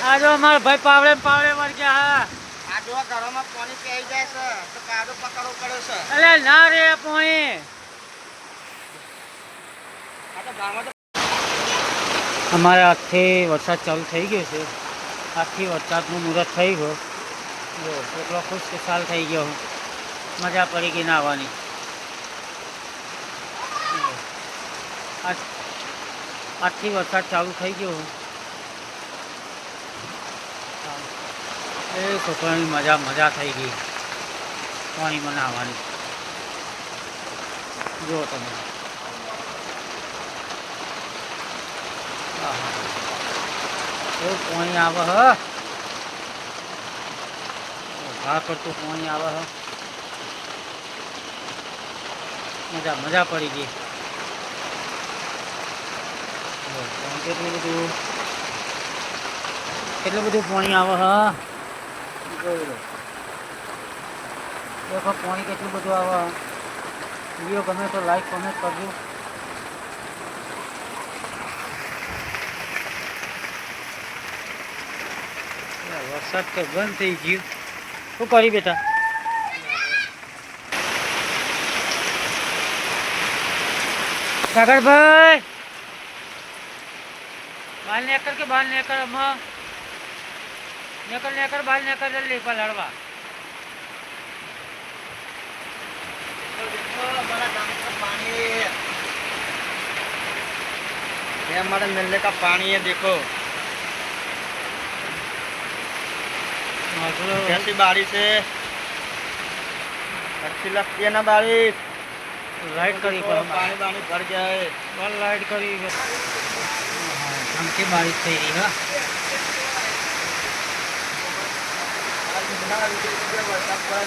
આ જો અમારા ભાઈ પાવડે મર ગયા હા. આ જો ઘરોમાં પાણી પી જાય છે તો પાવડો પકડવો પડે છે. અલે ના રે પાણી. આ તો ગામમાં તો અમારે આજથી વરસાદ ચાલુ થઈ ગયો છે. આજથી વરસાદનું મુહૂર્ત થઈ ગયો. જો એટલો ખુશ ખુશાલ થઈ ગયો હું. મજા પડી ગઈ નાહવાની. આજથી વરસાદ ચાલુ થઈ ગયો. એ છોકરાની મજા થઈ ગઈ પાણીમાં નાહવાની. જુઓ તમે એવું પાણી આવે હ. ઘા પડતું પાણી આવે હ. મજા પડી ગઈ. કેટલું બધું પાણી આવે હ. દેખો પાણી કેટલું બધું આવે. વિડીયો ગમે તો લાઈક કોમેન્ટ કરજો. વરસાદ તો બંધ થઈ ગયું. શું કરી બેટા? સાગરભાઈ બાલ નેકર કે બાલ નેકર અમ્મા નેકર બાલ નેકર જલ્દી પર લડવા. हमारा गांव का पानी है, ये हमारे मिलने का पानी है. देखो कैसी बारिश है, अच्छी लगती है ना बारिश. लाइट करी पर पानी पानी भर गया है. बल लाइट करी हमके बारिश થઈ રહી હા.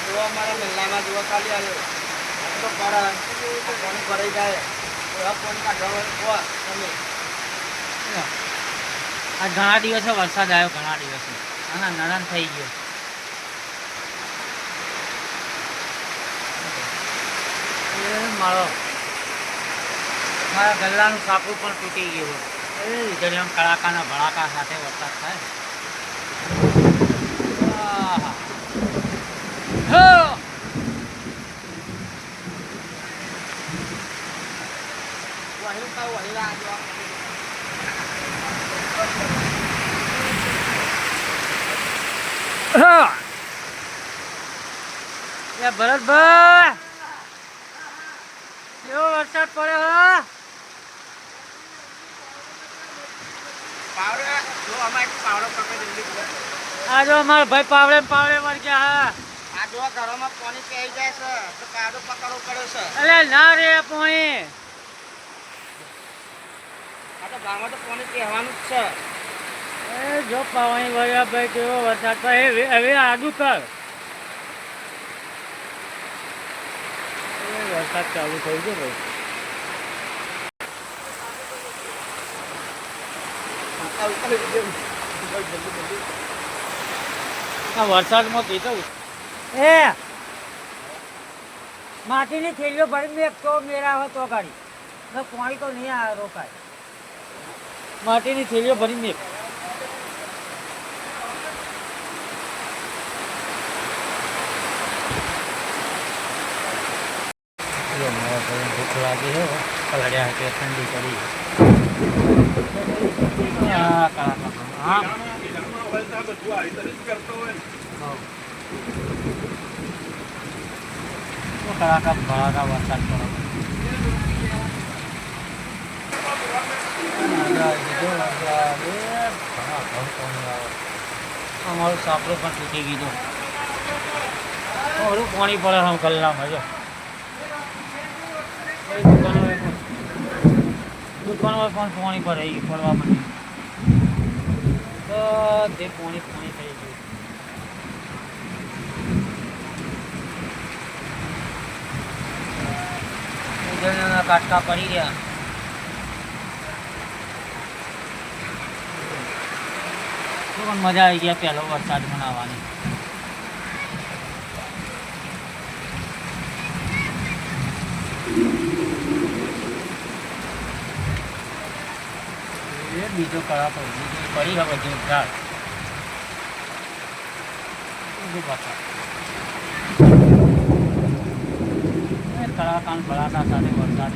जो हमारा मिलना में जो खाली आयो तो पड़ा पानी भराई जाए तो अब पानी का ढोल हुआ તમે આ ઘણા દિવસે વરસાદ આવ્યો. ઘણા દિવસે આના નરમ થઈ ગયો. મારા ગલ્લાનું કાપડું પણ તૂટી ગયું. એ વીજળીના કડાકાના ભડાકા સાથે વરસાદ થાય. वही का वही आ जो ભરતભાઈ એવો વરસાદ પડ્યો હા. पावड़े जो हमारे पावड़ो पकड़ जल्दी. આ જો અમારા ભાઈ પાવડે મર ગયા હા. આ જો ઘરોમાં પાણી પી જાય છે તો પાવડો પકડવો પડે છે. અલે ના રે પાણી. આ તો ગામમાં તો પાણી પીવાનું જ છે. એ જો પાણી વળ્યા ભાઈ કેવો વરસાદ પડે. હવે આગું કર. વરસાદ ચાલુ થઈ ગયો ભાઈ. આ વરસાદમાં કીધું એ માટીની થેલીઓ ભરીને એક તો મેરા હોય તો ગાડી પાણી તો નહીં આ રોકાય. માટીની થેલીઓ ભરીને ભૂખ લાગી છે. પલડ્યા કે ઠંડી પડી. કડાકા ભડાકા વરસાદ પડે. અમારું સાપડું પણ તૂટી ગયું. થોડું પાણી પડે આમ ગલ્લામાં. જો દુકાનમાં પણ પાણી ભરાઈ પડવા માંડ્યું. તો તે પાણી થઈ ગયું. કાટકા પડી ગયા. પણ મજા આવી ગયા પહેલો વરસાદ મનાવવાની. બીજો કડાકો બીજી પડી હવે જોરદાર બીજું પાછા કડાકા ભડાકા સાથે વરસાદ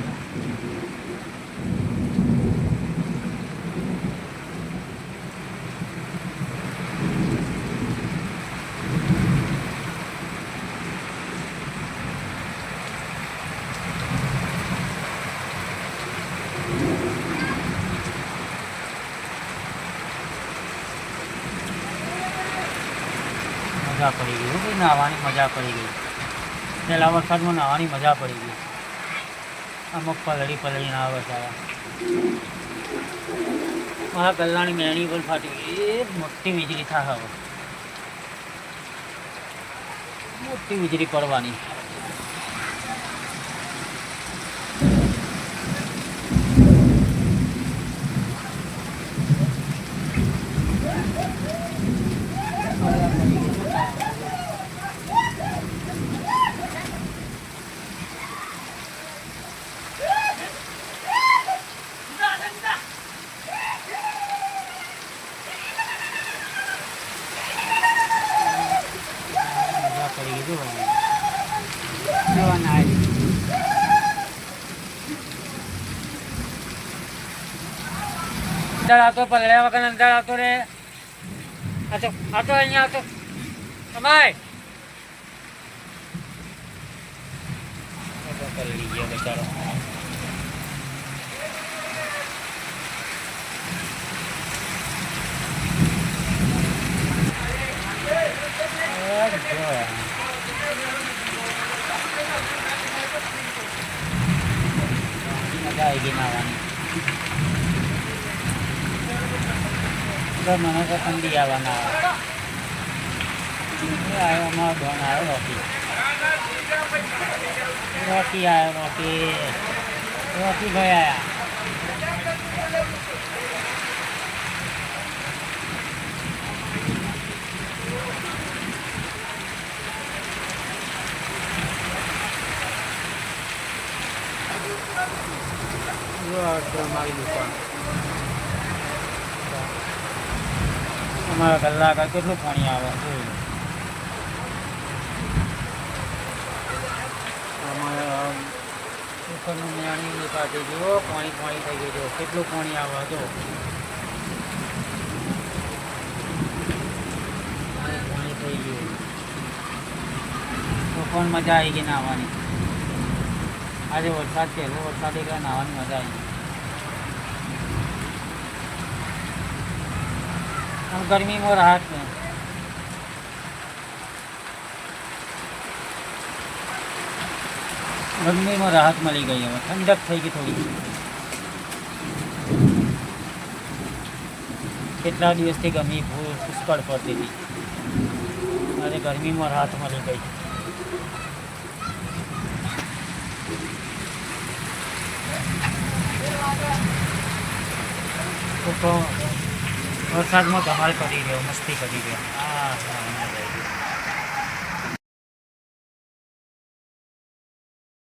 મજા પડી ગઈ ભાઈ નાહવાની મજા પડી ગઈ પહેલા વરસાદમાં નાહવાની મજા પડી ગઈ અમુક પલળી પલળીને આવે સારા મારા ગલ્લાની મેણી પણ ફાટી ગઈ એ મોટી વીજળી થાય હવે મોટી વીજળી પડવાની અંદર આવતો પલળ્યા વગર અંદર આવતો રે આતો અહીંયા આવતો અમાય પલળી ગયો બચારો મજા આવી ગઈ નાવાની મને તો ઠંડી આવવાના આવ્યો અમારો ડોન આવ્યો રોકી આવ્યો રોકી ભાઈ આવ્યા મારી દુકાન અમારા કલાક કેટલું પાણી આવે અમારા ઉપરનું મેણી કાઢી જુઓ પાણી થઈ ગયું જો કેટલું પાણી આવે તો પાણી થઈ ગયું તો પણ મજા આવી ગઈ નાહવાની આજે વરસાદ પહેલો વરસાદ એટલે નાહવાની મજા આવી ગરમીમાં રાહત છે ગરમીમાં રાહત મળી ગઈ હવે ઠંડક થઈ ગઈ થોડી કેટલા દિવસથી ગરમી પુષ્કળ પડતી હતી અને ગરમીમાં રાહત મળી ગઈ તો વરસાદમાં ધમાલ કરી રહ્યો મસ્તી કરી રહ્યો હા